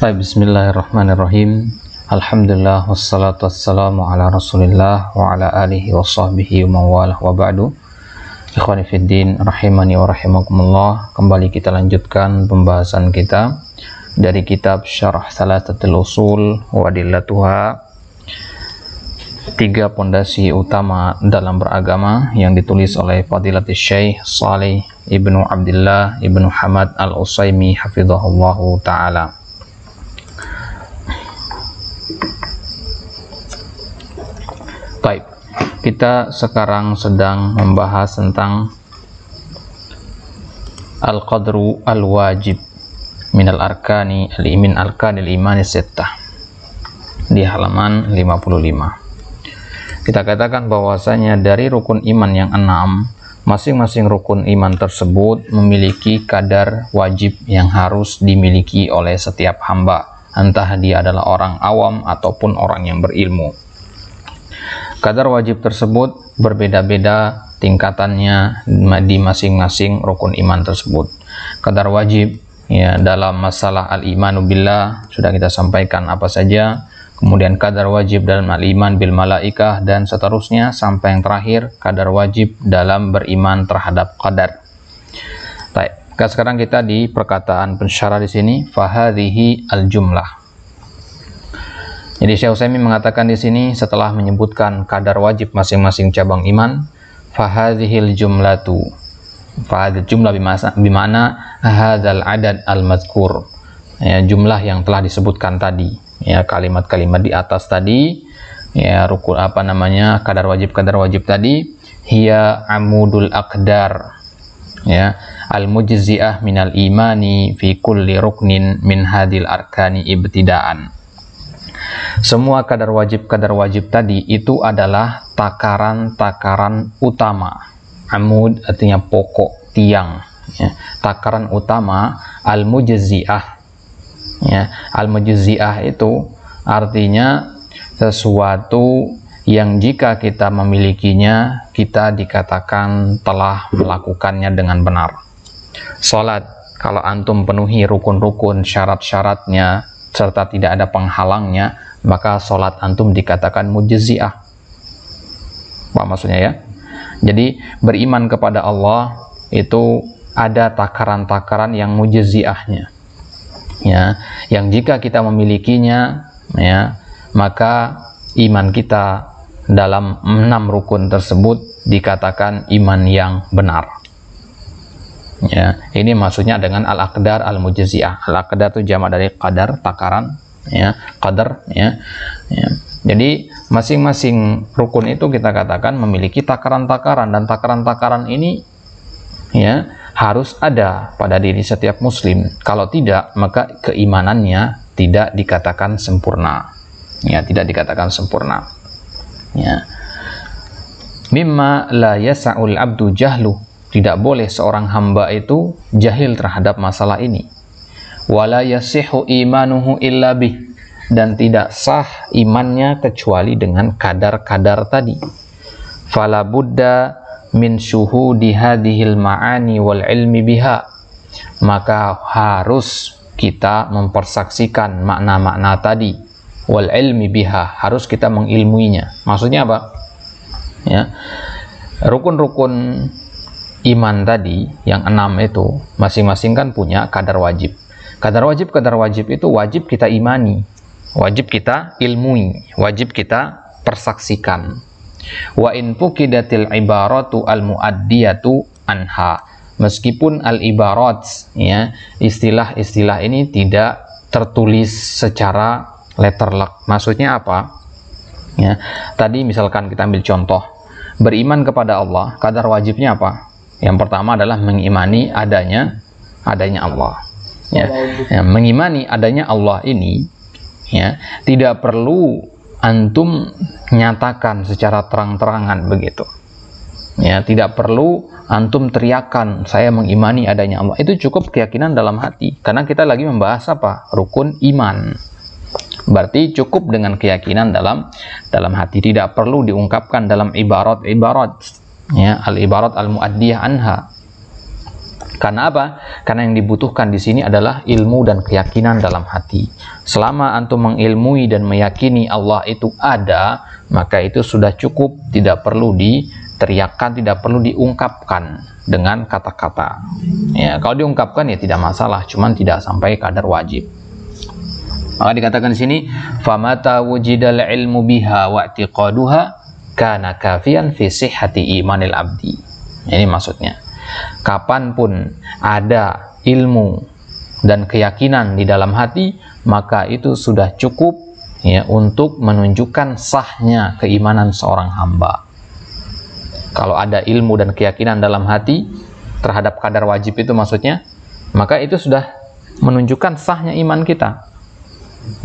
Baik, bismillahirrahmanirrahim. Alhamdulillah wassalatu wassalamu ala Rasulillah wa ala alihi wa sahbihi wa mawalah wa ba'du. Ikhwani fiddin rahimani wa rahimakumullah. Kembali kita lanjutkan pembahasan kita dari kitab Syarah Thalathatul Usul wa Adillatuha, 3 pondasi utama dalam beragama, yang ditulis oleh Fadilatul Syekh Shalih Ibnu Abdullah Ibnu Hamad Al-Utsaimin hafizahullahu ta'ala. Baik, kita sekarang sedang membahas tentang al-qadru al-wajib minal arkani al-imin arkanil imani sittah di halaman 55. Kita katakan bahwasanya dari rukun iman yang 6, masing-masing rukun iman tersebut memiliki kadar wajib yang harus dimiliki oleh setiap hamba, entah dia adalah orang awam ataupun orang yang berilmu. Kadar wajib tersebut berbeda-beda tingkatannya di masing-masing rukun iman tersebut. Kadar wajib ya dalam masalah al-imanu billah sudah kita sampaikan apa saja. Kemudian kadar wajib dalam al-iman bil malaikah dan seterusnya sampai yang terakhir kadar wajib dalam beriman terhadap qadar. Baik, sekarang kita di perkataan pensyarah di sini fahadhihi al-jumlah. Jadi Syekh Utsaimin mengatakan di sini setelah menyebutkan kadar wajib masing-masing cabang iman, fahadhil jumlatu. Fahadhil jumlah bimana hadzal adad al-mazkur. Ya, jumlah yang telah disebutkan tadi. Ya, kalimat-kalimat di atas tadi, ya rukun kadar wajib tadi, hiya amudul aqdar. Ya, al-mujzi'ah minal imani fi kulli ruknin min hadhil arkani ibtidaan. Semua kadar wajib tadi itu adalah takaran-takaran utama. Amud artinya pokok, tiang. Ya. Takaran utama al-mujzi'ah. Ya. Al-mujzi'ah itu artinya sesuatu yang jika kita memilikinya, kita dikatakan telah melakukannya dengan benar. Salat, kalau antum penuhi rukun-rukun syarat-syaratnya serta tidak ada penghalangnya, maka sholat antum dikatakan mujzi'ah. Apa maksudnya ya? Jadi beriman kepada Allah itu ada takaran-takaran yang mujzi'ahnya. Ya, yang jika kita memilikinya, ya, maka iman kita dalam 6 rukun tersebut dikatakan iman yang benar. Ya, ini maksudnya dengan al-aqdar al-mujzi'ah. Al-aqdar itu jamak dari qadar, takaran, ya, qadar, ya. Ya. Jadi masing-masing rukun itu kita katakan memiliki takaran-takaran, dan takaran-takaran ini ya harus ada pada diri setiap muslim. Kalau tidak, maka keimanannya tidak dikatakan sempurna. Ya, tidak dikatakan sempurna. Ya. Mimma la yasa'ul abdu jahlu. Tidak boleh seorang hamba itu jahil terhadap masalah ini. Wala yasihu imanuhu illa bih, dan tidak sah imannya kecuali dengan kadar-kadar tadi. Fala budda min syuhudi hadhil ma'ani wal ilmi biha. Maka harus kita mempersaksikan makna-makna tadi, wal ilmi biha, harus kita mengilmuinya. Maksudnya apa? Ya. Rukun-rukun iman tadi yang 6 itu masing-masing kan punya kadar wajib. Kadar wajib itu wajib kita imani, wajib kita ilmui, wajib kita persaksikan. Wa in fuqidatil ibaratu al muaddiyatu anha. Meskipun al ibarat, ya, istilah-istilah ini tidak tertulis secara letterlock. Maksudnya apa? Ya, tadi misalkan kita ambil contoh, beriman kepada Allah, kadar wajibnya apa? Yang pertama adalah mengimani adanya Allah. Ya, mengimani adanya Allah ini, ya, tidak perlu antum nyatakan secara terang-terangan begitu. Ya, tidak perlu antum teriakan saya mengimani adanya Allah. Itu cukup keyakinan dalam hati. Karena kita lagi membahas apa? Rukun iman. Berarti cukup dengan keyakinan dalam hati. Tidak perlu diungkapkan dalam ibarat-ibarat. Ya, al-ibarat al-muaddiyah anha. Karena apa? Karena yang dibutuhkan di sini adalah ilmu dan keyakinan dalam hati. Selama antum mengilmui dan meyakini Allah itu ada, maka itu sudah cukup, tidak perlu diteriakkan, tidak perlu diungkapkan dengan kata-kata. Ya, kalau diungkapkan ya tidak masalah, cuman tidak sampai kadar wajib. Maka dikatakan di sini, famata wujidal ilmu biha wa i'tiqaduha kana kafiyan fi sihhati imanil abdi. Ini maksudnya. Kapanpun ada ilmu dan keyakinan di dalam hati, maka itu sudah cukup ya untuk menunjukkan sahnya keimanan seorang hamba. Kalau ada ilmu dan keyakinan dalam hati terhadap kadar wajib itu maksudnya, maka itu sudah menunjukkan sahnya iman kita.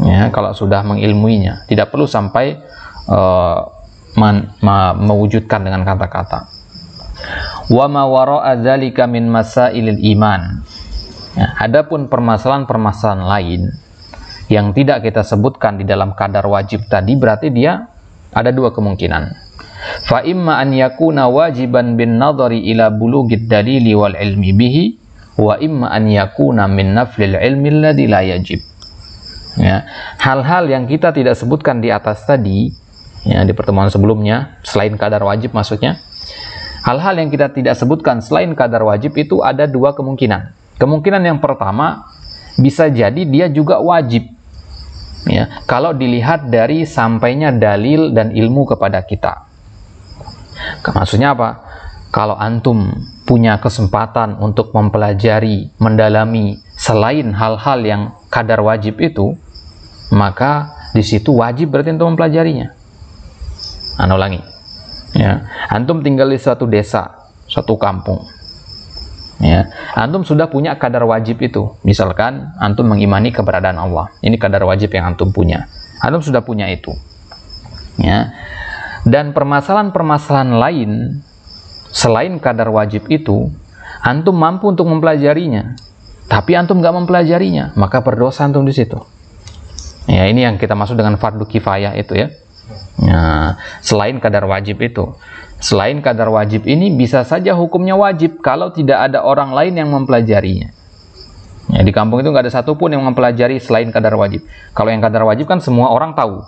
Ya, kalau sudah mengilmuinya, tidak perlu sampai mewujudkan dengan kata-kata. Wa ma wara'a dzalika min masailil iman. Nah, adapun permasalahan-permasalahan lain yang tidak kita sebutkan di dalam kadar wajib tadi, berarti dia ada dua kemungkinan. Fa imma an yakuna wajiban bin nadhari ila bulughid dalili wal ilmi bihi, wa imma an yakuna min naflil ilmi alladhi la yajib. Ya, hal-hal yang kita tidak sebutkan di atas tadi, ya, di pertemuan sebelumnya, selain kadar wajib maksudnya, hal-hal yang kita tidak sebutkan selain kadar wajib itu ada dua kemungkinan. Kemungkinan yang pertama, bisa jadi dia juga wajib. Ya, kalau dilihat dari sampainya dalil dan ilmu kepada kita. Maksudnya apa? Kalau antum punya kesempatan untuk mempelajari, mendalami selain hal-hal yang kadar wajib itu, maka di situ wajib berarti untuk mempelajarinya. Ulangi. Ya, antum tinggal di suatu desa, suatu kampung. Ya, antum sudah punya kadar wajib itu. Misalkan antum mengimani keberadaan Allah. Ini kadar wajib yang antum punya. Antum sudah punya itu. Ya. Dan permasalahan-permasalahan lain selain kadar wajib itu, antum mampu untuk mempelajarinya. Tapi antum nggak mempelajarinya, maka berdosa antum di situ. Ya, ini yang kita maksud dengan fardu kifayah itu ya. Nah, selain kadar wajib itu, selain kadar wajib ini bisa saja hukumnya wajib kalau tidak ada orang lain yang mempelajarinya. Ya, di kampung itu nggak ada satupun yang mempelajari selain kadar wajib. Kalau yang kadar wajib kan semua orang tahu.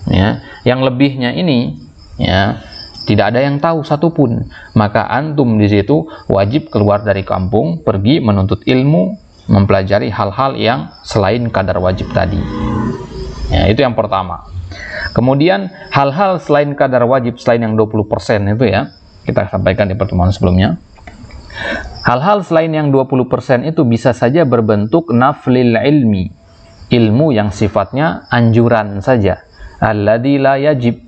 Ya, yang lebihnya ini, ya, tidak ada yang tahu satupun. Maka antum di situ wajib keluar dari kampung, pergi menuntut ilmu, mempelajari hal-hal yang selain kadar wajib tadi. Ya, itu yang pertama. Kemudian hal-hal selain kadar wajib, selain yang 20% itu ya, kita sampaikan di pertemuan sebelumnya. Hal-hal selain yang 20% itu bisa saja berbentuk naflil ilmi, ilmu yang sifatnya anjuran saja, alladzi la yajib,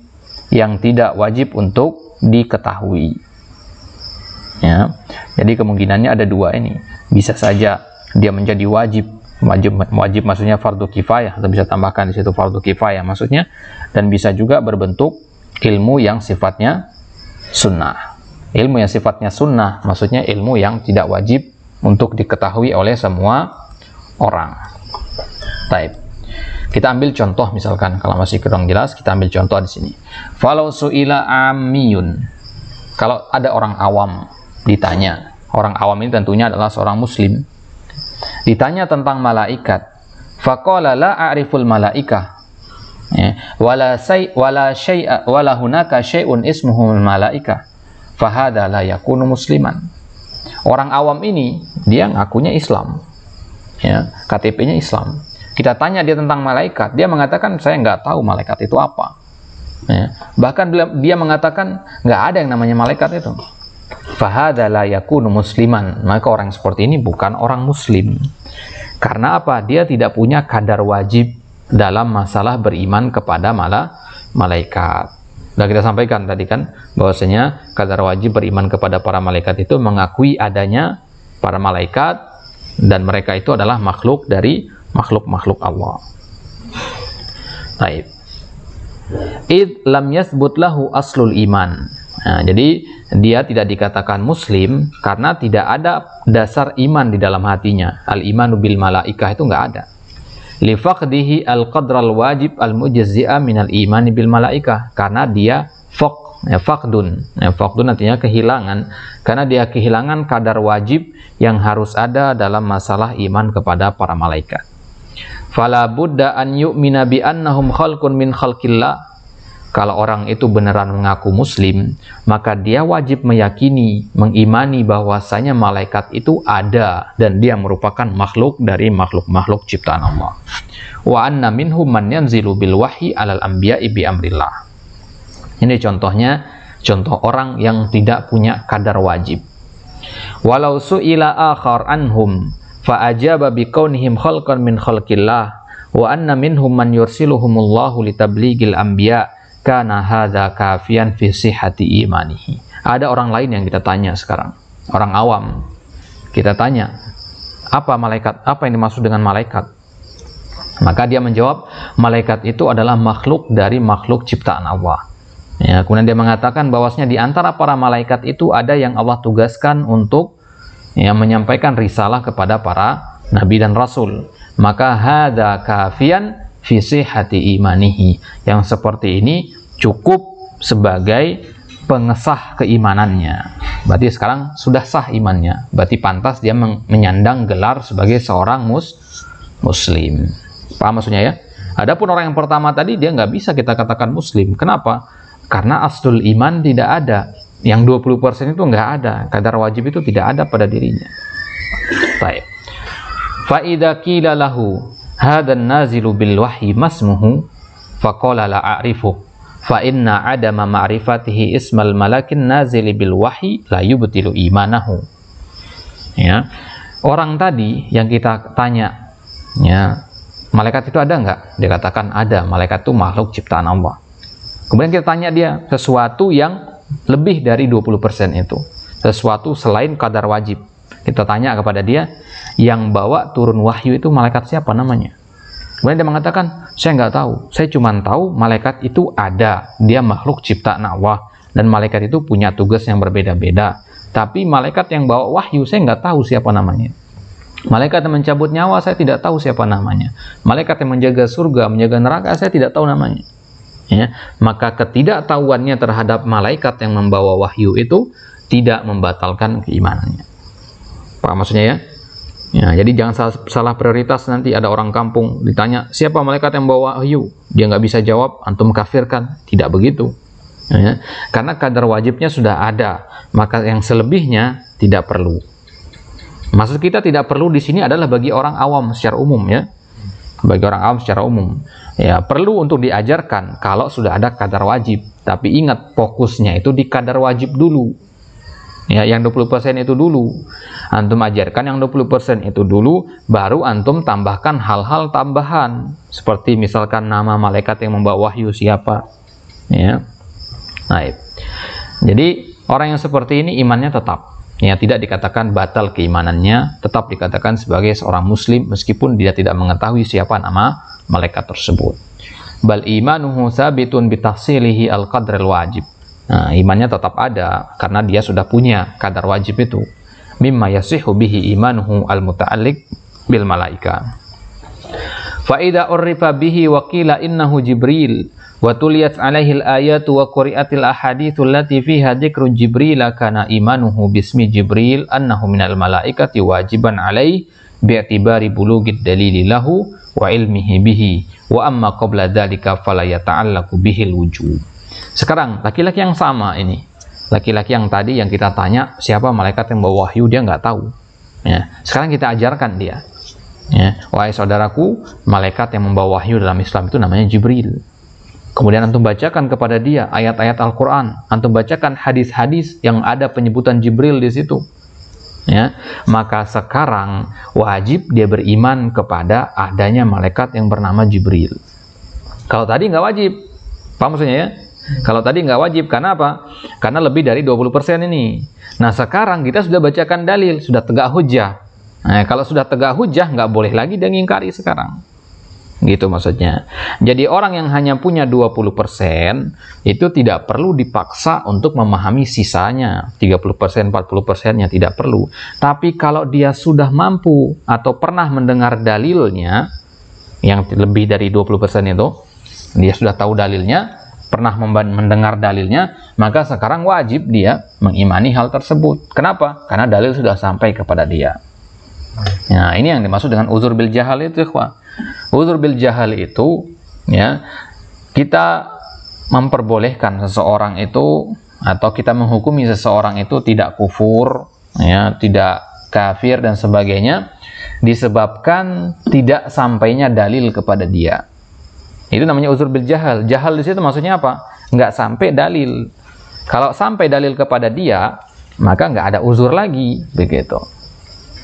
yang tidak wajib untuk diketahui. Ya, jadi kemungkinannya ada dua ini. Bisa saja dia menjadi wajib maksudnya fardu kifayah, atau bisa tambahkan di situ fardu kifayah maksudnya, dan bisa juga berbentuk ilmu yang sifatnya sunnah. Ilmu yang sifatnya sunnah maksudnya ilmu yang tidak wajib untuk diketahui oleh semua orang. Baik. Kita ambil contoh misalkan, kalau masih kurang jelas kita ambil contoh di sini. Falau su'ila amiyun. Kalau ada orang awam ditanya, orang awam ini tentunya adalah seorang muslim, ditanya tentang malaikat, faqala la a'riful malaikah, wala syai'a wala hunaka syai'un ismuhu malaikah, fahada la yakunu musliman. Orang awam ini dia ngakunya Islam, ya, KTP-nya Islam. Kita tanya dia tentang malaikat, dia mengatakan saya nggak tahu malaikat itu apa. Ya, bahkan dia mengatakan nggak ada yang namanya malaikat itu. Fahada la yakunu musliman. Maka orang seperti ini bukan orang muslim. Karena apa? Dia tidak punya kadar wajib dalam masalah beriman kepada malaikat. Sudah kita sampaikan tadi kan, bahwasanya kadar wajib beriman kepada para malaikat itu mengakui adanya para malaikat, dan mereka itu adalah makhluk dari makhluk-makhluk Allah. Baik. Id lam yasbut lahu aslul iman. Nah, jadi dia tidak dikatakan muslim karena tidak ada dasar iman di dalam hatinya. Al-imanu bil malaikah itu nggak ada. Li faqdihi al-qadral wajib al-mujazzi'a minal imani bil malaikah, karena dia faqdun. Faqdun artinya kehilangan, karena dia kehilangan kadar wajib yang harus ada dalam masalah iman kepada para malaikat. Fala budda an yu'mina bi annahum khalqun min khalqillah. Kalau orang itu beneran mengaku muslim, maka dia wajib meyakini, mengimani bahwasanya malaikat itu ada dan dia merupakan makhluk dari makhluk-makhluk ciptaan Allah. Wa anna minhum man yanzilu bil wahyi 'alal anbiya'i bi amrillah. Ini contohnya, contoh orang yang tidak punya kadar wajib. Walau su'ila akhar anhum fa ajaba bi kaunihim khalqan min khalqillah wa anna minhum man yursiluhumullahu litablighil anbiya' kana hadza kafiyan fi sihhati imanihi. Ada orang lain yang kita tanya sekarang, orang awam. Kita tanya, apa malaikat? Apa yang dimaksud dengan malaikat? Maka dia menjawab, malaikat itu adalah makhluk dari makhluk ciptaan Allah. Ya, kemudian dia mengatakan bahwasanya di antara para malaikat itu ada yang Allah tugaskan untuk menyampaikan risalah kepada para nabi dan rasul. Maka hadza kafiyan fi sihhati imanihi. Yang seperti ini cukup sebagai pengesah keimanannya. Berarti sekarang sudah sah imannya. Berarti pantas dia menyandang gelar sebagai seorang muslim. Paham maksudnya ya? Adapun orang yang pertama tadi, dia nggak bisa kita katakan muslim. Kenapa? Karena aslul iman tidak ada. Yang 20% itu nggak ada. Kadar wajib itu tidak ada pada dirinya. Baik. Fa idza qila lahu hadan nazilu bil wahyi masmuhu faqala la a'rifu fa inna adama ma'rifatihi ismal malakin nazili bil wahyi la yubtilu imanahu. Ya. Orang tadi yang kita tanya, ya, malaikat itu ada nggak? Dia katakan ada, malaikat itu makhluk ciptaan Allah. Kemudian kita tanya dia sesuatu yang lebih dari 20% itu, sesuatu selain kadar wajib. Kita tanya kepada dia, yang bawa turun wahyu itu malaikat siapa namanya? Kemudian dia mengatakan, saya nggak tahu, saya cuma tahu malaikat itu ada, dia makhluk ciptaan Allah, dan malaikat itu punya tugas yang berbeda-beda. Tapi malaikat yang bawa wahyu, saya nggak tahu siapa namanya. Malaikat yang mencabut nyawa, saya tidak tahu siapa namanya. Malaikat yang menjaga surga, menjaga neraka, saya tidak tahu namanya. Ya, maka ketidaktahuannya terhadap malaikat yang membawa wahyu itu tidak membatalkan keimanannya. Paham maksudnya ya? Ya, jadi jangan salah prioritas. Nanti ada orang kampung ditanya, siapa malaikat yang bawa wahyu? Dia nggak bisa jawab, antum kafirkan. Tidak begitu. Ya, karena kadar wajibnya sudah ada, maka yang selebihnya tidak perlu. Maksud kita tidak perlu di sini adalah bagi orang awam secara umum ya. Bagi orang awam secara umum. Ya, perlu untuk diajarkan kalau sudah ada kadar wajib. Tapi ingat, fokusnya itu di kadar wajib dulu. Ya, yang 20% itu dulu. Antum ajarkan yang 20% itu dulu, baru antum tambahkan hal-hal tambahan. Seperti misalkan nama malaikat yang membawa wahyu siapa. Ya. Nah, jadi orang yang seperti ini imannya tetap. Ya, tidak dikatakan batal keimanannya, tetap dikatakan sebagai seorang muslim meskipun dia tidak mengetahui siapa nama malaikat tersebut. Bal imanuhu sabitun bitahsilihi al-qadril wajib. Nah, imannya tetap ada karena dia sudah punya kadar wajib itu. Mimma yasihu bihi imanuhu al-muta'alliq bil malaika. Fa idza urifa bihi wa qila innahu Jibril wa tuliyat alaihi al-ayatu wa quri'atil ahaditsu allati fiha dzikru Jibril kana imanuhu bismi Jibril annahu minal malaikati wajiban alaihi bi'tibari bulughid dalili lahu wa ilmihi bihi wa amma qabla dzalika fala yata'allaqu bihil wujub. Sekarang laki-laki yang sama ini, laki-laki yang tadi yang kita tanya siapa malaikat yang bawa wahyu, dia nggak tahu. Ya, sekarang kita ajarkan dia. Ya, wahai saudaraku, malaikat yang membawa wahyu dalam Islam itu namanya Jibril. Kemudian antum bacakan kepada dia ayat-ayat Al-Quran, antum bacakan hadis-hadis yang ada penyebutan Jibril di situ. Ya, maka sekarang wajib dia beriman kepada adanya malaikat yang bernama Jibril. Kalau tadi nggak wajib, paham maksudnya ya? Kalau tadi nggak wajib, karena apa? Karena lebih dari 20% ini. Nah, sekarang kita sudah bacakan dalil, sudah tegak hujah. Nah, kalau sudah tegak hujah, nggak boleh lagi dia ngingkari sekarang. Gitu maksudnya. Jadi orang yang hanya punya 20%, itu tidak perlu dipaksa untuk memahami sisanya. 30%, 40%-nya tidak perlu. Tapi kalau dia sudah mampu atau pernah mendengar dalilnya, yang lebih dari 20% itu, dia sudah tahu dalilnya, pernah mendengar dalilnya, maka sekarang wajib dia mengimani hal tersebut. Kenapa? Karena dalil sudah sampai kepada dia. Nah, ini yang dimaksud dengan uzur bil jahal itu, ikhwah. Uzur bil jahal itu, ya, kita memperbolehkan seseorang itu, atau kita menghukumi seseorang itu tidak kufur, ya, tidak kafir dan sebagainya, disebabkan tidak sampainya dalil kepada dia. Itu namanya uzur bil jahal. Jahal di situ maksudnya apa? Nggak sampai dalil. Kalau sampai dalil kepada dia, maka nggak ada uzur lagi, begitu.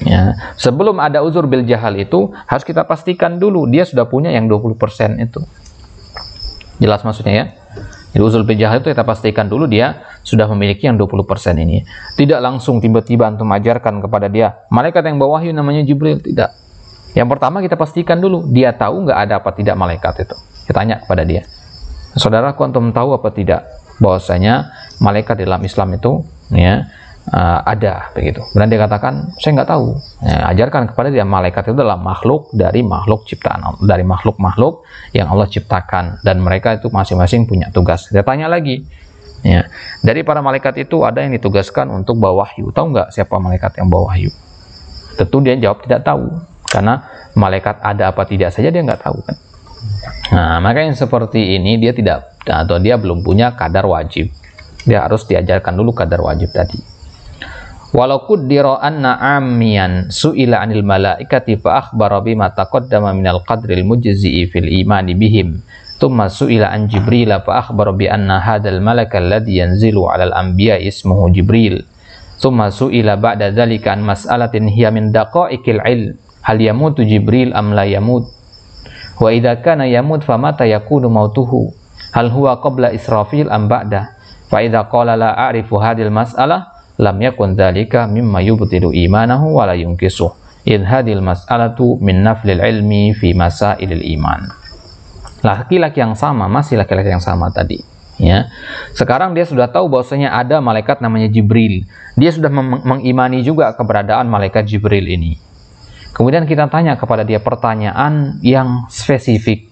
Ya, sebelum ada uzur bil jahal itu harus kita pastikan dulu dia sudah punya yang 20% itu. Jelas maksudnya ya? Jadi uzur bil jahal itu kita pastikan dulu dia sudah memiliki yang 20% ini. Tidak langsung tiba-tiba antum ajarkan kepada dia malaikat yang bawa wahyu namanya Jibril, tidak. Yang pertama kita pastikan dulu dia tahu nggak ada apa tidak malaikat itu. Kita tanya kepada dia, saudaraku, antum tahu apa tidak bahwasanya malaikat dalam Islam itu, ya, ada, begitu. Kemudian dia katakan saya nggak tahu. Ya, ajarkan kepada dia malaikat itu adalah makhluk dari makhluk ciptaan Allah, dari makhluk-makhluk yang Allah ciptakan, dan mereka itu masing-masing punya tugas. Dia tanya lagi, ya, dari para malaikat itu ada yang ditugaskan untuk bawa wahyu. Tahu nggak siapa malaikat yang bawa wahyu? Tentu dia jawab tidak tahu, karena malaikat ada apa tidak saja dia nggak tahu kan. Nah, maka yang seperti ini dia tidak, atau dia belum punya kadar wajib. Dia harus diajarkan dulu kadar wajib tadi. Walau qaddara anna ammiyan su'ila 'anil malaikati fa akhbara bima taqaddama minal qadril mujzi'i fil imani bihim. Tsumma su'ila an Jibril fa akhbara bi anna hadzal malaka alladhi yanzilu 'alal anbiya ismuhu Jibril. Tsumma su'ila ba'da dzalika an mas'alatin hiya min daqa'iqil 'ilm. Hal yamutu Jibril am la yamut? Wa idza kana yamut famata yakunu mautuhu? Hal huwa qabla Israfil am ba'da? Fa idza qala la a'rifu hadhil mas'alah lam yakun dzalika mimma yubtilu imanahu wa la yunkisuh. Id hadhil mas'alatu min naflil ilmi fi masailil iman. Laki-laki yang sama, masih laki-laki yang sama tadi, ya. Sekarang dia sudah tahu bahwasanya ada malaikat namanya Jibril. Dia sudah mengimani juga keberadaan malaikat Jibril ini. Kemudian kita tanya kepada dia pertanyaan yang spesifik.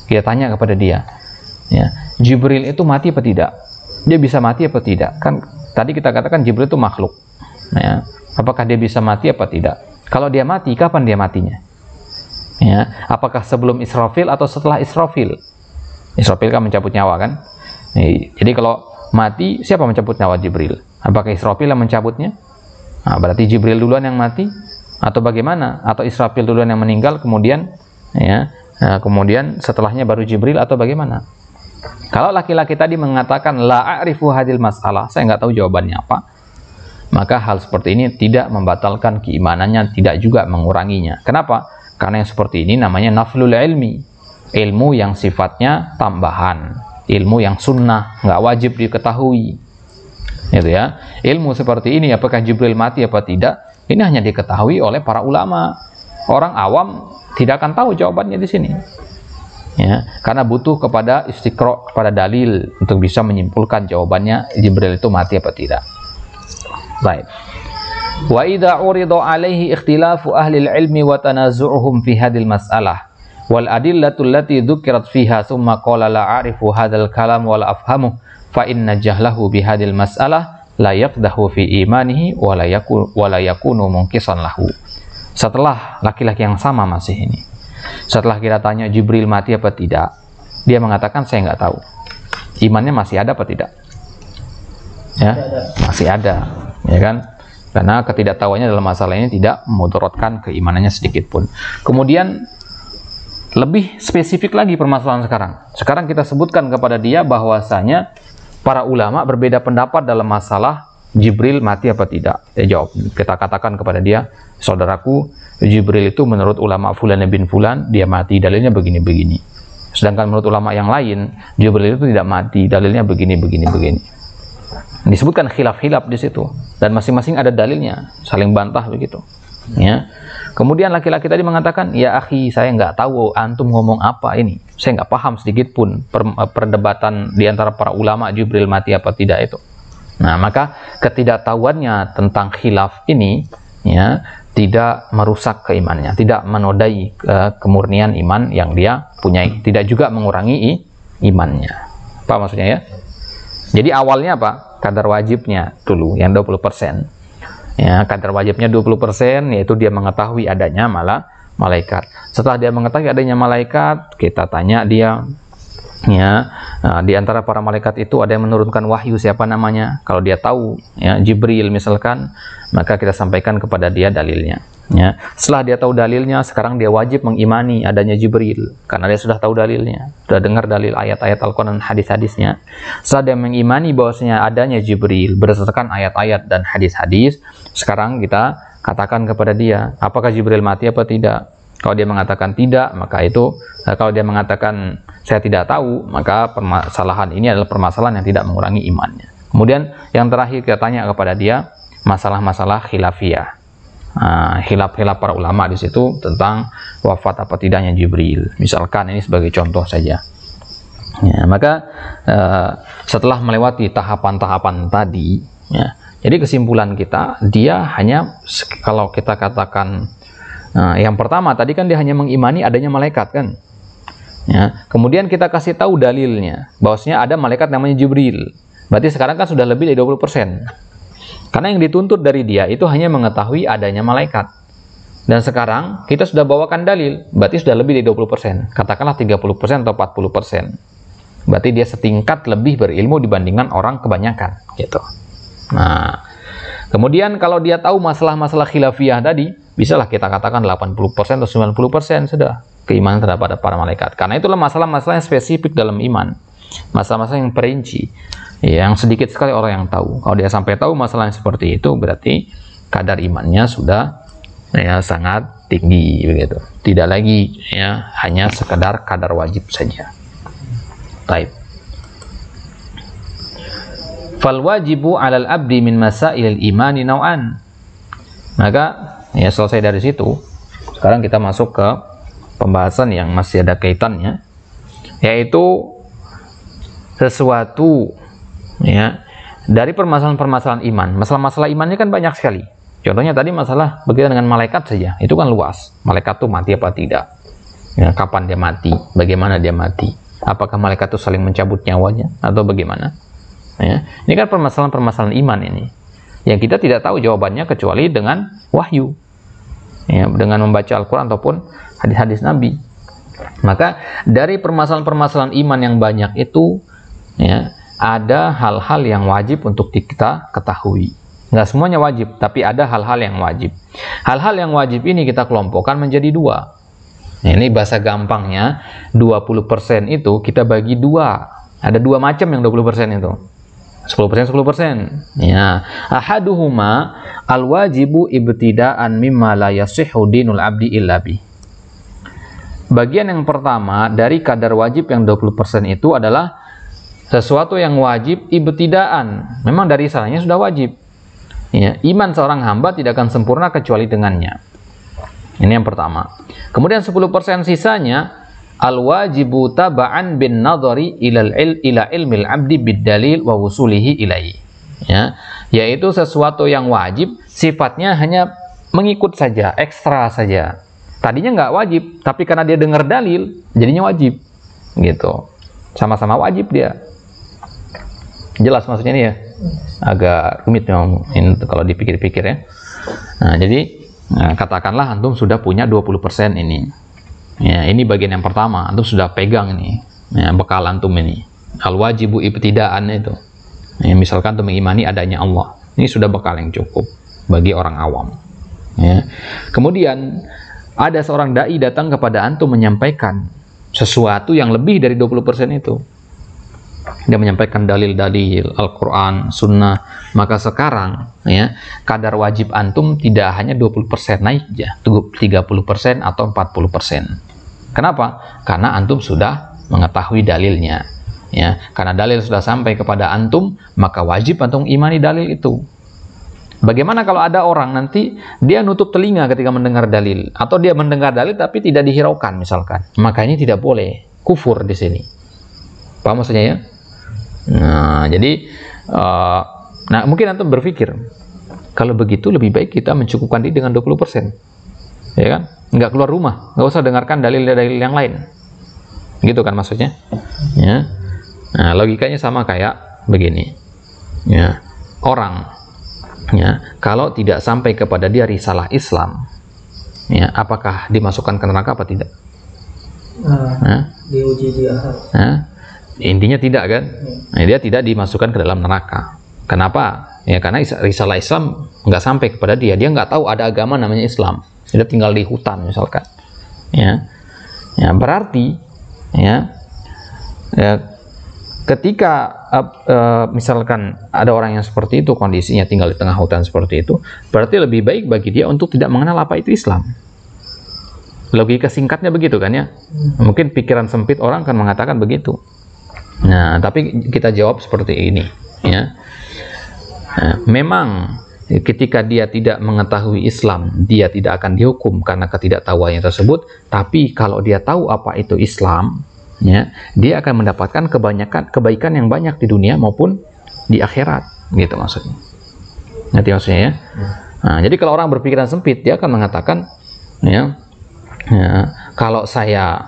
Kita tanya kepada dia, ya, Jibril itu mati apa tidak? Dia bisa mati apa tidak? Kan tadi kita katakan Jibril itu makhluk, ya. Apakah dia bisa mati apa tidak? Kalau dia mati, kapan dia matinya? Ya, apakah sebelum Israfil atau setelah Israfil? Israfil kan mencabut nyawa kan? Jadi kalau mati, siapa mencabut nyawa Jibril? Apakah Israfil yang mencabutnya? Nah, berarti Jibril duluan yang mati? Atau bagaimana? Atau Israfil duluan yang meninggal, kemudian, ya, kemudian setelahnya baru Jibril, atau bagaimana? Kalau laki-laki tadi mengatakan la a'rifu hadil mas'alah, saya nggak tahu jawabannya apa, maka hal seperti ini tidak membatalkan keimanannya, tidak juga menguranginya. Kenapa? Karena yang seperti ini namanya naflul ilmi, ilmu yang sifatnya tambahan, ilmu yang sunnah, nggak wajib diketahui, gitu ya. Ilmu seperti ini, apakah Jibril mati apa tidak, ini hanya diketahui oleh para ulama. Orang awam tidak akan tahu jawabannya di sini, ya, karena butuh kepada istiqra', kepada dalil untuk bisa menyimpulkan jawabannya Jibril itu mati apa tidak. Baik. Wa idza urida alaihi ikhtilafu ahli ilmi wa tanazu'uhum fi hadhil mas'alah wal adillatu allati dzukirat fiha thumma qala la a'rifu hadzal kalam wa la afhamu fa inna jahlahu bi hadhil mas'alah la yaqdahu fi imanihi wa la yakunu munkisan lahu. Setelah laki-laki yang sama masih ini, setelah kita tanya Jibril mati apa tidak, dia mengatakan saya nggak tahu. Imannya masih ada apa tidak? Ya, masih ada, ya kan? Karena ketidaktahuannya dalam masalah ini tidak memudaratkan keimanannya sedikit pun. Kemudian lebih spesifik lagi permasalahan sekarang. Sekarang kita sebutkan kepada dia bahwasanya para ulama berbeda pendapat dalam masalah Jibril mati apa tidak. Dia jawab, kita katakan kepada dia, saudaraku, Jibril itu menurut ulama fulan bin fulan dia mati, dalilnya begini-begini. Sedangkan menurut ulama yang lain, Jibril itu tidak mati, dalilnya begini-begini. Disebutkan khilaf-khilaf di situ, dan masing-masing ada dalilnya, saling bantah begitu. Ya. Kemudian laki-laki tadi mengatakan, ya akhi, saya nggak tahu antum ngomong apa ini, saya nggak paham sedikit pun perdebatan di antara para ulama Jibril mati apa tidak itu. Nah, maka ketidaktahuannya tentang khilaf ini, ya, tidak merusak keimanannya, tidak menodai kemurnian iman yang dia punyai, tidak juga mengurangi imannya. Apa maksudnya ya? Jadi awalnya apa? Kadar wajibnya dulu yang 20%. Ya, kadar wajibnya 20%, yaitu dia mengetahui adanya malaikat. Setelah dia mengetahui adanya malaikat, kita tanya dia, ya, di antara para malaikat itu ada yang menurunkan wahyu, siapa namanya? Kalau dia tahu, ya, Jibril misalkan, maka kita sampaikan kepada dia dalilnya. Ya, setelah dia tahu dalilnya, sekarang dia wajib mengimani adanya Jibril, karena dia sudah tahu dalilnya, sudah dengar dalil ayat-ayat Al-Quran dan hadis-hadisnya. Setelah dia mengimani bahwasanya adanya Jibril berdasarkan ayat-ayat dan hadis-hadis, sekarang kita katakan kepada dia, apakah Jibril mati apa tidak? Kalau dia mengatakan tidak, maka itu, kalau dia mengatakan saya tidak tahu, maka permasalahan ini adalah permasalahan yang tidak mengurangi imannya. Kemudian yang terakhir kita tanya kepada dia masalah-masalah khilafiyah. Khilaf-khilaf para ulama di situ tentang wafat apa tidaknya Jibril. Misalkan ini sebagai contoh saja. Ya, maka setelah melewati tahapan-tahapan tadi, ya, jadi kesimpulan kita, dia hanya, kalau kita katakan yang pertama tadi kan dia hanya mengimani adanya malaikat kan. Ya, kemudian kita kasih tahu dalilnya bahwasanya ada malaikat namanya Jibril. Berarti sekarang kan sudah lebih dari 20%. Karena yang dituntut dari dia itu hanya mengetahui adanya malaikat. Dan sekarang kita sudah bawakan dalil, berarti sudah lebih dari 20%. Katakanlah 30% atau 40%. Berarti dia setingkat lebih berilmu dibandingkan orang kebanyakan, gitu. Nah, kemudian kalau dia tahu masalah-masalah khilafiyah tadi, bisalah kita katakan 80% atau 90% sudah keimanan terhadap para malaikat. Karena itulah masalah-masalah yang spesifik dalam iman. Masalah-masalah yang perinci, yang sedikit sekali orang yang tahu. Kalau dia sampai tahu masalah yang seperti itu, berarti kadar imannya sudah, ya, sangat tinggi begitu. Tidak lagi, ya, hanya sekedar kadar wajib saja. Baik. Fal wajibu 'alal abdi min masailil imani naw'an. Maka, ya, selesai dari situ. Sekarang kita masuk ke pembahasan yang masih ada kaitannya, yaitu sesuatu, ya, dari permasalahan-permasalahan iman. Masalah-masalah imannya kan banyak sekali. Contohnya tadi masalah berkaitan dengan malaikat saja, itu kan luas. Malaikat itu mati apa tidak? Ya, kapan dia mati? Bagaimana dia mati? Apakah malaikat itu saling mencabut nyawanya atau bagaimana? Ya, ini kan permasalahan-permasalahan iman ini, yang kita tidak tahu jawabannya kecuali dengan wahyu, ya, dengan membaca Al-Quran ataupun hadis-hadis Nabi. Maka dari permasalahan-permasalahan iman yang banyak itu, ya, ada hal-hal yang wajib untuk kita ketahui. Nggak semuanya wajib, tapi ada hal-hal yang wajib. Hal-hal yang wajib ini kita kelompokkan menjadi dua. Nah, ini bahasa gampangnya, 20% itu kita bagi dua. Ada dua macam yang 20% itu. 10%. Ya. Ahaduhuma al-wajibu ibtida'an mimma la yasihhu dinul abdi illa bih. Bagian yang pertama dari kadar wajib yang 20% itu adalah sesuatu yang wajib ibtidaan, memang dari sananya sudah wajib. Ya, iman seorang hamba tidak akan sempurna kecuali dengannya. Ini yang pertama. Kemudian 10% sisanya al-wajibu taba'an bin nadhari ila ilmil abdi bid dalil wa wusulihi ilaihi. Ya, yaitu sesuatu yang wajib sifatnya hanya mengikut saja, ekstra saja. Tadinya nggak wajib, tapi karena dia dengar dalil, jadinya wajib. Gitu. Sama-sama wajib dia. Jelas maksudnya ini ya? Agak rumit memang kalau dipikir-pikir ya. Nah, jadi katakanlah antum sudah punya 20% ini. Ya, ini bagian yang pertama, antum sudah pegang ini. Ya, bekal antum ini. Al-wajibu ibtidaan itu. Ya, misalkan antum mengimani adanya Allah. Ini sudah bekal yang cukup bagi orang awam. Ya. Kemudian ada seorang dai datang kepada antum menyampaikan sesuatu yang lebih dari 20% itu. Dia menyampaikan dalil-dalil Al-Quran, Sunnah. Maka sekarang, ya, kadar wajib antum tidak hanya 20% naik ya, 30% atau 40%. Kenapa? Karena antum sudah mengetahui dalilnya. Ya, karena dalil sudah sampai kepada antum, maka wajib antum imani dalil itu. Bagaimana kalau ada orang nanti dia nutup telinga ketika mendengar dalil, atau dia mendengar dalil tapi tidak dihiraukan misalkan, maka ini tidak boleh, kufur di sini. Paham maksudnya ya? Nah, jadi mungkin antum berpikir kalau begitu lebih baik kita mencukupkan diri dengan 20%, ya kan? Nggak keluar rumah, nggak usah dengarkan dalil-dalil yang lain, gitu kan maksudnya? Ya. Nah, logikanya sama kayak begini. Ya, orang ya, kalau tidak sampai kepada dia risalah Islam, ya, apakah dimasukkan ke neraka apa tidak? Diuji di akhirat. Intinya tidak kan? Nah, dia tidak dimasukkan ke dalam neraka. Kenapa? Ya karena risalah Islam nggak sampai kepada dia. Dia nggak tahu ada agama namanya Islam. Dia tinggal di hutan misalkan. Ya, berarti ya ketika misalkan ada orang yang seperti itu, kondisinya tinggal di tengah hutan seperti itu, berarti lebih baik bagi dia untuk tidak mengenal apa itu Islam. Logika singkatnya begitu kan ya. Mungkin pikiran sempit orang kan mengatakan begitu. Nah, tapi kita jawab seperti ini ya. Nah, memang ketika dia tidak mengetahui Islam, dia tidak akan dihukum karena ketidaktahuannya tersebut. Tapi kalau dia tahu apa itu Islam, ya, dia akan mendapatkan kebaikan yang banyak di dunia maupun di akhirat, gitu maksudnya. Ngerti maksudnya ya? Nah, jadi kalau orang berpikiran sempit, dia akan mengatakan, ya, kalau saya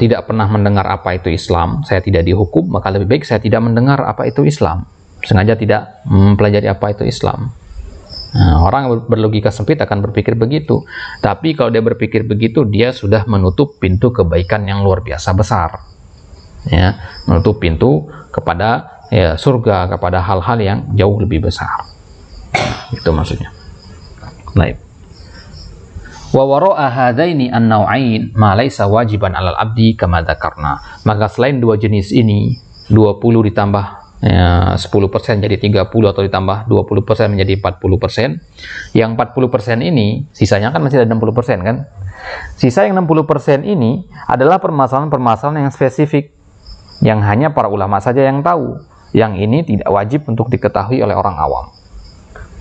tidak pernah mendengar apa itu Islam, saya tidak dihukum, maka lebih baik saya tidak mendengar apa itu Islam, sengaja tidak mempelajari apa itu Islam. Nah, orang berlogika sempit akan berpikir begitu. Tapi kalau dia berpikir begitu, dia sudah menutup pintu kebaikan yang luar biasa besar, ya, menutup pintu kepada surga, kepada hal-hal yang jauh lebih besar. Itu maksudnya. Baik. Wa wara'a hadaini an-naw'ain ma laysa wajiban 'alal 'abdi kama dzakarna. Maka selain dua jenis ini, 20 ditambah 10% jadi 30 atau ditambah 20% menjadi 40%. Yang 40% ini sisanya kan masih ada 60% kan? Sisa yang 60% ini adalah permasalahan-permasalahan yang spesifik yang hanya para ulama saja yang tahu. Yang ini tidak wajib untuk diketahui oleh orang awam.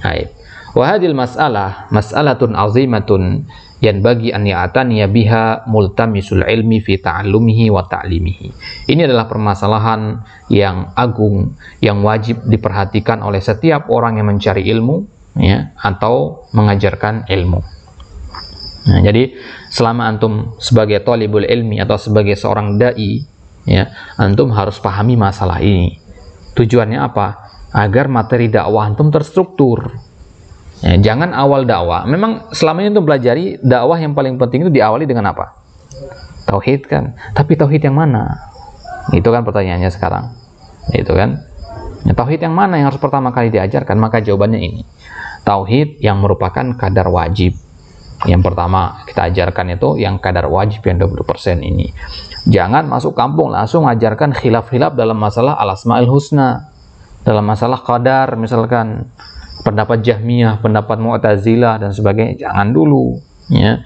Baik. Wahadil mas'alatun azimatun yanbaghi an ya'taniya biha multamisul ilmi fi ta'allumihi wa ta'limihi. Ini adalah permasalahan yang agung yang wajib diperhatikan oleh setiap orang yang mencari ilmu, ya, atau mengajarkan ilmu. Nah, jadi selama antum sebagai thalibul ilmi atau sebagai seorang dai, ya, antum harus pahami masalah ini. Tujuannya apa? Agar materi dakwah antum terstruktur. Ya, jangan awal dakwah. Memang selama ini untuk pelajari dakwah yang paling penting itu diawali dengan apa? Tauhid kan. Tapi tauhid yang mana? Itu kan pertanyaannya sekarang. Itu kan. Ya, tauhid yang mana yang harus pertama kali diajarkan? Maka jawabannya ini. Tauhid yang merupakan kadar wajib. Yang pertama kita ajarkan itu yang kadar wajib yang 20% ini. Jangan masuk kampung langsung ajarkan khilaf-khilaf dalam masalah al-asma'il husna. Dalam masalah qadar misalkan. Pendapat Jahmiyah, pendapat Mu'tazilah dan sebagainya, jangan dulu, ya.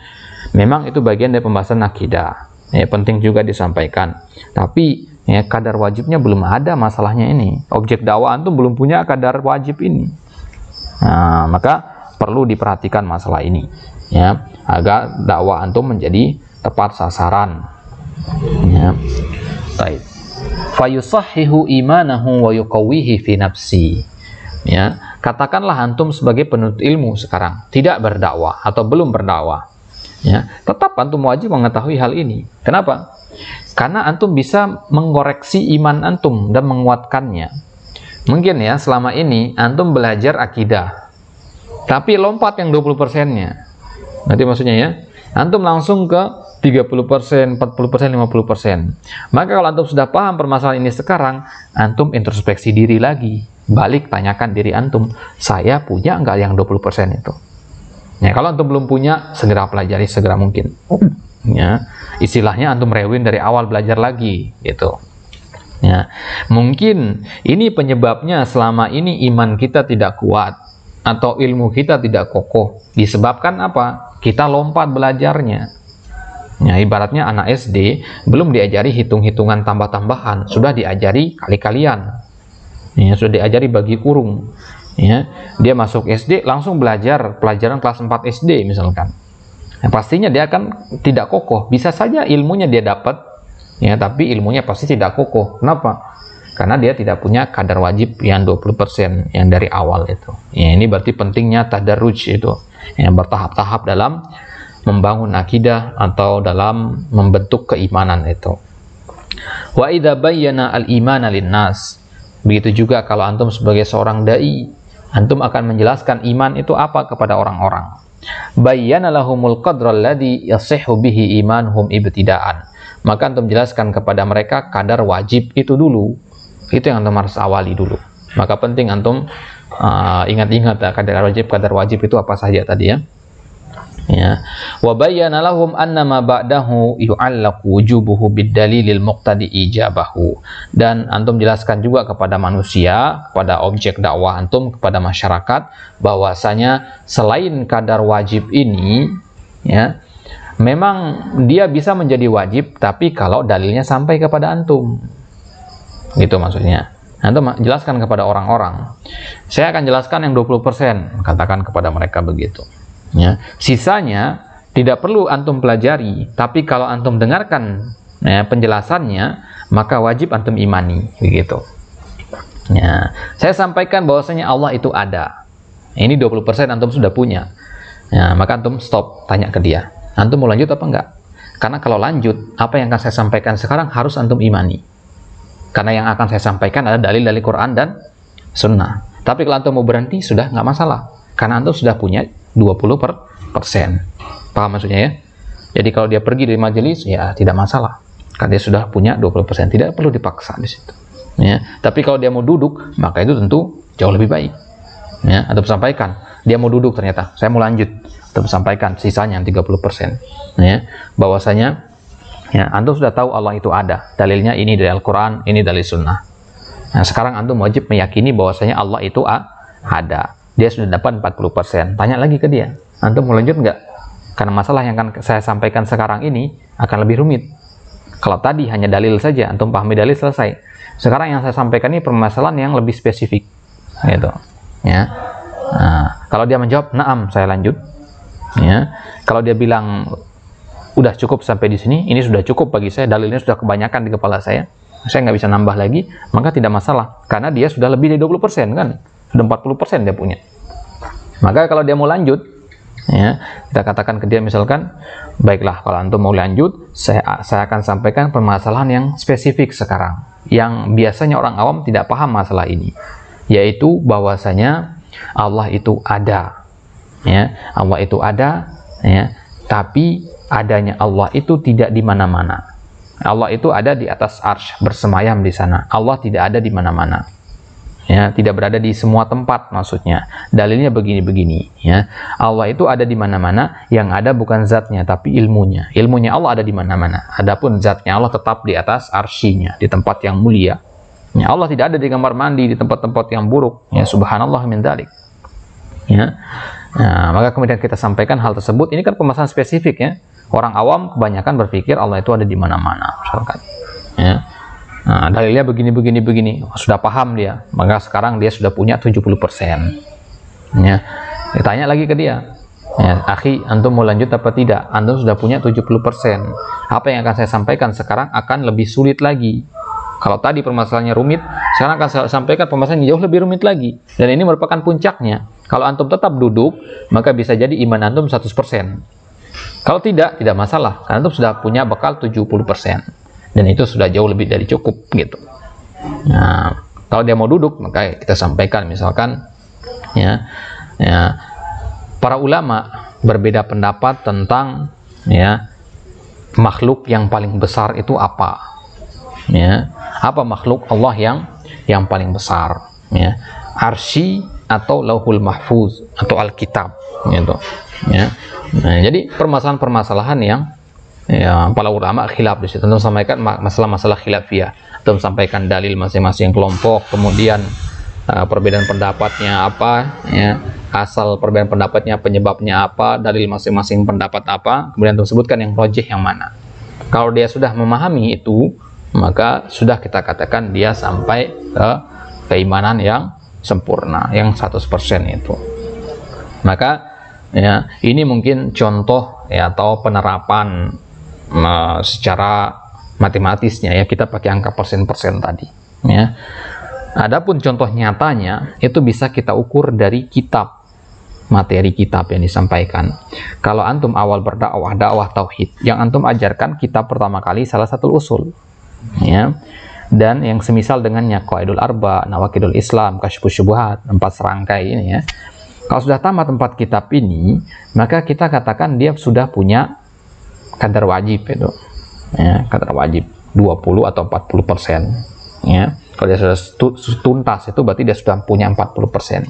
Memang itu bagian dari pembahasan akidah, ya, penting juga disampaikan. Tapi ya, kadar wajibnya belum ada masalahnya ini. Objek dakwah antum belum punya kadar wajib ini. Nah, maka perlu diperhatikan masalah ini, ya, agar dakwah antum menjadi tepat sasaran. Ya. Baik. Fayusahhihu imanahu wa yuqawwihi fi nafsi. Ya, katakanlah antum sebagai penuntut ilmu sekarang tidak berdakwah atau belum berdakwah, ya, tetap antum wajib mengetahui hal ini. Kenapa? Karena antum bisa mengoreksi iman antum dan menguatkannya. Mungkin ya selama ini antum belajar akidah, tapi lompat yang 20%-nya. Nanti maksudnya ya, antum langsung ke 30%, 40%, 50%. Maka kalau antum sudah paham permasalahan ini sekarang, antum introspeksi diri lagi. Balik tanyakan diri antum, saya punya nggak yang 20% itu? Ya, kalau antum belum punya, segera pelajari segera mungkin. Ya, istilahnya antum rewin dari awal belajar lagi, gitu. Ya, mungkin ini penyebabnya selama ini iman kita tidak kuat atau ilmu kita tidak kokoh. Disebabkan apa? Kita lompat belajarnya. Ya, ibaratnya anak SD belum diajari hitung-hitungan tambah-tambahan, sudah diajari kali-kalian. Ya, sudah diajari bagi kurung. Ya, dia masuk SD langsung belajar pelajaran kelas 4 SD misalkan. Ya, pastinya dia akan tidak kokoh. Bisa saja ilmunya dia dapat, ya, tapi ilmunya pasti tidak kokoh. Kenapa? Karena dia tidak punya kadar wajib yang 20% yang dari awal itu. Ya, ini berarti pentingnya tadarruj itu. Yang bertahap-tahap dalam membangun akidah atau dalam membentuk keimanan itu. Wa idza bayyana al-imana lin-nas. Begitu juga kalau antum sebagai seorang dai, antum akan menjelaskan iman itu apa kepada orang-orang. Bayyana lahumul qadra alladhi yasihhu bihi imanuhum ibtida'an. Maka antum jelaskan kepada mereka kadar wajib itu dulu. Itu yang antum harus awali dulu. Maka penting antum ingat-ingat kadar wajib itu apa saja tadi ya. Ya. Wa bayyana lahum annama ba'dahu yu'allaqu wujubuhu bid-dalilil muqtadi ijabahu. Dan antum jelaskan juga kepada manusia, kepada objek dakwah antum, kepada masyarakat, bahwasanya selain kadar wajib ini ya, memang dia bisa menjadi wajib tapi kalau dalilnya sampai kepada antum. Gitu maksudnya. Antum jelaskan kepada orang-orang. Saya akan jelaskan yang 20%, katakan kepada mereka begitu. Ya. Sisanya tidak perlu antum pelajari, tapi kalau antum dengarkan ya, penjelasannya, maka wajib antum imani, begitu. Ya. Saya sampaikan bahwasanya Allah itu ada. Ini 20% antum sudah punya. Ya, maka antum stop, tanya ke dia. Antum mau lanjut apa enggak? Karena kalau lanjut, apa yang akan saya sampaikan sekarang harus antum imani. Karena yang akan saya sampaikan adalah dalil dari Quran dan Sunnah. Tapi kalau antum mau berhenti, sudah nggak masalah. Karena antum sudah punya 20%. Paham maksudnya ya? Jadi kalau dia pergi dari majelis, ya tidak masalah. Karena dia sudah punya 20%. Tidak perlu dipaksa di situ. Ya. Tapi kalau dia mau duduk, maka itu tentu jauh lebih baik. Ya. Antum sampaikan, dia mau duduk ternyata, saya mau lanjut. Antum sampaikan sisanya 30%. Ya. Bahwasanya, ya, antum sudah tahu Allah itu ada. Dalilnya ini dari Al-Quran, ini dari Sunnah. Nah, sekarang antum wajib meyakini bahwasanya Allah itu ada. Dia sudah dapat 40%. Tanya lagi ke dia, antum mau lanjut nggak? Karena masalah yang akan saya sampaikan sekarang ini akan lebih rumit. Kalau tadi hanya dalil saja, antum pahami dalil selesai. Sekarang yang saya sampaikan ini permasalahan yang lebih spesifik, gitu. Ya. Nah, kalau dia menjawab, "Na'am, saya lanjut." Ya. Kalau dia bilang, "Udah cukup sampai di sini, ini sudah cukup bagi saya, dalilnya sudah kebanyakan di kepala saya nggak bisa nambah lagi," maka tidak masalah, karena dia sudah lebih dari 20% kan. Sudah 40% dia punya. Maka kalau dia mau lanjut, ya, kita katakan ke dia misalkan, baiklah kalau antum mau lanjut, saya akan sampaikan permasalahan yang spesifik sekarang, yang biasanya orang awam tidak paham masalah ini, yaitu bahwasanya Allah itu ada, ya, Allah itu ada, ya, tapi adanya Allah itu tidak di mana-mana. Allah itu ada di atas arsy, bersemayam di sana. Allah tidak ada di mana-mana. Ya, tidak berada di semua tempat maksudnya. Dalilnya begini-begini, ya. Allah itu ada di mana-mana, yang ada bukan zatnya tapi ilmunya. Ilmunya Allah ada di mana-mana. Adapun zatnya Allah tetap di atas arsy-Nya, di tempat yang mulia. Ya, Allah tidak ada di kamar mandi, di tempat-tempat yang buruk. Ya, subhanallah min dzalik. Ya. Nah, maka kemudian kita sampaikan hal tersebut. Ini kan pembahasan spesifik ya. Orang awam kebanyakan berpikir Allah itu ada di mana-mana, misalkan. Ya. Nah, dalilnya begini. Sudah paham dia. Maka sekarang dia sudah punya 70%. Ya. Ditanya lagi ke dia. Ya, akhi, antum mau lanjut apa tidak? Antum sudah punya 70%. Apa yang akan saya sampaikan sekarang akan lebih sulit lagi. Kalau tadi permasalahannya rumit, sekarang akan saya sampaikan permasalahan jauh lebih rumit lagi. Dan ini merupakan puncaknya. Kalau antum tetap duduk, maka bisa jadi iman antum 100%. Kalau tidak masalah. Karena antum sudah punya bekal 70%. Dan itu sudah jauh lebih dari cukup gitu. Nah, kalau dia mau duduk, maka kita sampaikan misalkan ya para ulama berbeda pendapat tentang ya makhluk yang paling besar itu apa. Ya, apa makhluk Allah yang paling besar, ya. Arsy atau Lauhul Mahfuz atau Alkitab gitu. Ya. Nah, jadi permasalahan-permasalahan yang ya, para ulama khilaf di situ. Tentu sampaikan masalah-masalah khilafiyah. Tentu sampaikan dalil masing-masing kelompok, kemudian perbedaan pendapatnya apa, ya, asal perbedaan pendapatnya, penyebabnya apa, dalil masing-masing pendapat apa, kemudian tentu sebutkan yang rajih yang mana. Kalau dia sudah memahami itu, maka sudah kita katakan dia sampai ke keimanan yang sempurna, yang 100% itu. Maka ya, ini mungkin contoh ya, atau penerapan secara matematisnya ya, kita pakai angka persen-persen tadi ya. Adapun contoh nyatanya itu bisa kita ukur dari kitab, materi kitab yang disampaikan. Kalau antum awal berdakwah, dakwah tauhid, yang antum ajarkan kitab pertama kali salah satu usul ya. Dan yang semisal dengannya, Qawaidul Arba, Nawaqidul Islam, Kasyfus Syubhat, 4 serangkai ini ya. Kalau sudah tamat 4 kitab ini, maka kita katakan dia sudah punya kadar wajib itu. Ya, kadar wajib 20 atau 40%. Ya. Kalau dia sudah tuntas itu berarti dia sudah punya 40%.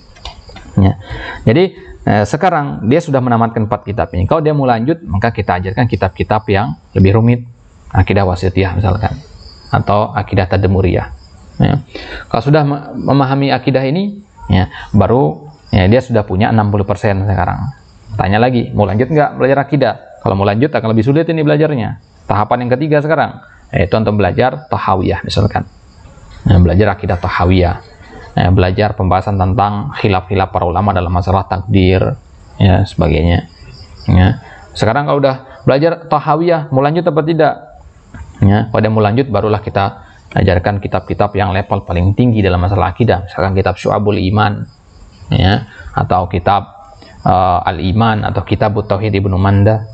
Ya. Jadi sekarang dia sudah menamatkan 4 kitab ini. Kalau dia mau lanjut, maka kita ajarkan kitab-kitab yang lebih rumit, Akidah Wasithiyah misalkan, atau Akidah Tadmuriyah. Ya. Kalau sudah memahami akidah ini, ya, baru ya, dia sudah punya 60% sekarang. Tanya lagi, mau lanjut nggak belajar akidah? Kalau mau lanjut akan lebih sulit ini belajarnya. Tahapan yang ketiga sekarang, yaitu untuk belajar Tahawiyah misalkan. Nah, belajar akidah Tahawiyah. Nah, belajar pembahasan tentang khilaf-khilaf para ulama dalam masalah takdir, ya, sebagainya. Ya. Sekarang kalau udah belajar Tahawiyah, mau lanjut apa tidak? Ya, pada mau lanjut barulah kita ajarkan kitab-kitab yang level paling tinggi dalam masalah akidah, misalkan kitab Syu'abul Iman, ya, atau kitab Al-Iman, atau kitab Tauhid Ibnu Manda,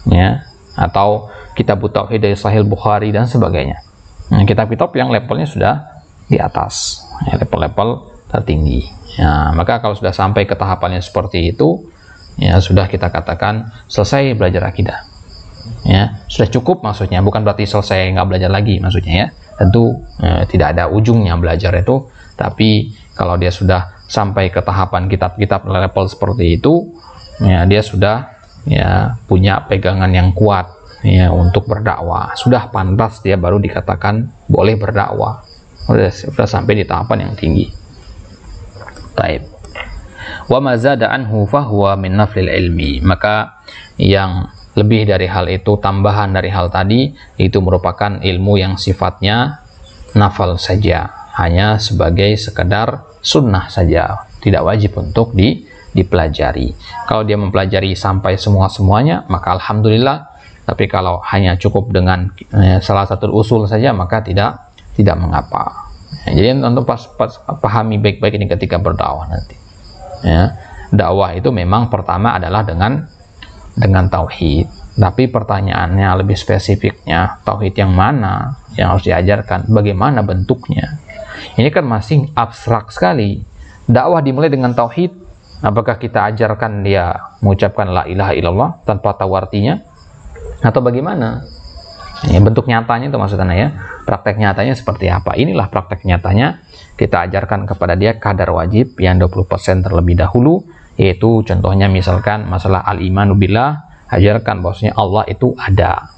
ya, atau kitab Tauhid dari Sahih Bukhari dan sebagainya. Nah, kitab-kitab yang levelnya sudah di atas, ya, level-level tertinggi. Ya, maka kalau sudah sampai ke tahapannya seperti itu, ya, sudah kita katakan selesai belajar akidah. Ya, sudah cukup maksudnya, bukan berarti selesai nggak belajar lagi maksudnya ya. Tentu tidak ada ujungnya belajar itu, tapi kalau dia sudah sampai ke tahapan kitab-kitab level seperti itu, ya, dia sudah ya punya pegangan yang kuat ya untuk berdakwah. Sudah pantas dia baru dikatakan boleh berdakwah. Sudah sampai di tahapan yang tinggi. Taib. Wa ma zada anhu fahuwa min naflil ilmi. Maka yang lebih dari hal itu, tambahan dari hal tadi, itu merupakan ilmu yang sifatnya nafal saja, hanya sebagai sekedar sunnah saja, tidak wajib untuk dipelajari. Kalau dia mempelajari sampai semuanya, maka alhamdulillah. Tapi kalau hanya cukup dengan salah satu usul saja, maka tidak mengapa. Jadi untuk pahami baik-baik ini ketika berdakwah nanti. Ya, dakwah itu memang pertama adalah dengan tauhid, tapi pertanyaannya lebih spesifiknya, tauhid yang mana yang harus diajarkan, bagaimana bentuknya. Ini kan masih abstrak sekali. Dakwah dimulai dengan tauhid, apakah kita ajarkan dia mengucapkan la ilaha illallah tanpa tahu artinya, atau bagaimana? Ya, bentuk nyatanya itu maksudnya ya, praktek nyatanya seperti apa. Inilah praktek nyatanya, kita ajarkan kepada dia kadar wajib yang 20% terlebih dahulu, yaitu contohnya misalkan masalah al-imanu billah, ajarkan bahwasanya Allah itu ada.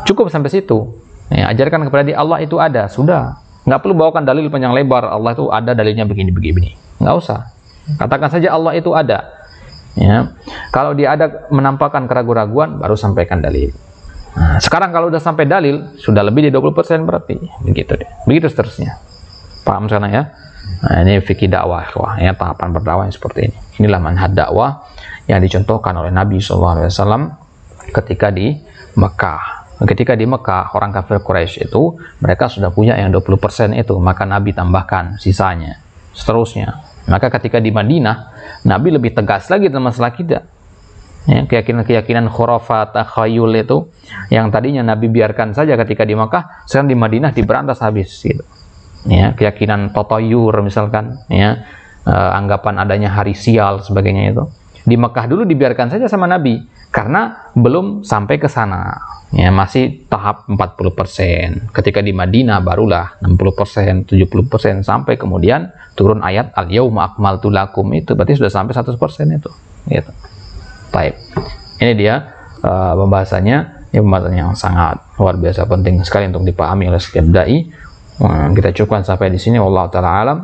Cukup sampai situ. Ya, ajarkan kepada dia Allah itu ada, sudah. Nggak perlu bawakan dalil panjang lebar, Allah itu ada dalilnya begini. Nggak usah. Katakan saja Allah itu ada. Ya. Kalau dia ada menampakkan keraguan-raguan, baru sampaikan dalil. Nah, sekarang kalau udah sampai dalil, sudah lebih dari 20% berarti. Begitu deh. Begitu seterusnya. Paham sana ya? Nah, ini fikih dakwah, ya, tahapan berdakwah yang seperti ini. Inilah manhaj dakwah yang dicontohkan oleh Nabi SAW ketika di Mekah. Ketika di Mekah, orang kafir Quraisy itu, mereka sudah punya yang 20% itu, maka Nabi tambahkan sisanya, seterusnya. Maka ketika di Madinah, Nabi lebih tegas lagi dalam masalah akidah. Ya, keyakinan khurafat, takhayul itu, yang tadinya Nabi biarkan saja ketika di Mekah, sekarang di Madinah diberantas habis gitu. Ya, keyakinan totoyur misalkan, ya, anggapan adanya hari sial sebagainya itu di Mekah dulu dibiarkan saja sama Nabi karena belum sampai ke sana, ya, masih tahap 40%. Ketika di Madinah barulah 60%, 70%, sampai kemudian turun ayat al-yauma akmaltu lakum, itu berarti sudah sampai 100% itu gitu. Baik, ini dia pembahasannya. Ini pembahasan yang sangat luar biasa penting sekali untuk dipahami oleh setiap dai. Kita cukupkan sampai di sini. Wallahu taala alam.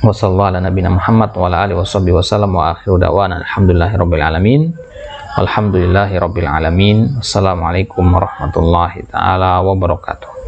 Wassallallahu ala nabiyina Muhammad wa ala alihi wasallam wa akhiru da'wana alhamdulillahirabbil alamin. Alhamdulillahirabbil alamin. Assalamualaikum warahmatullahi taala wabarakatuh.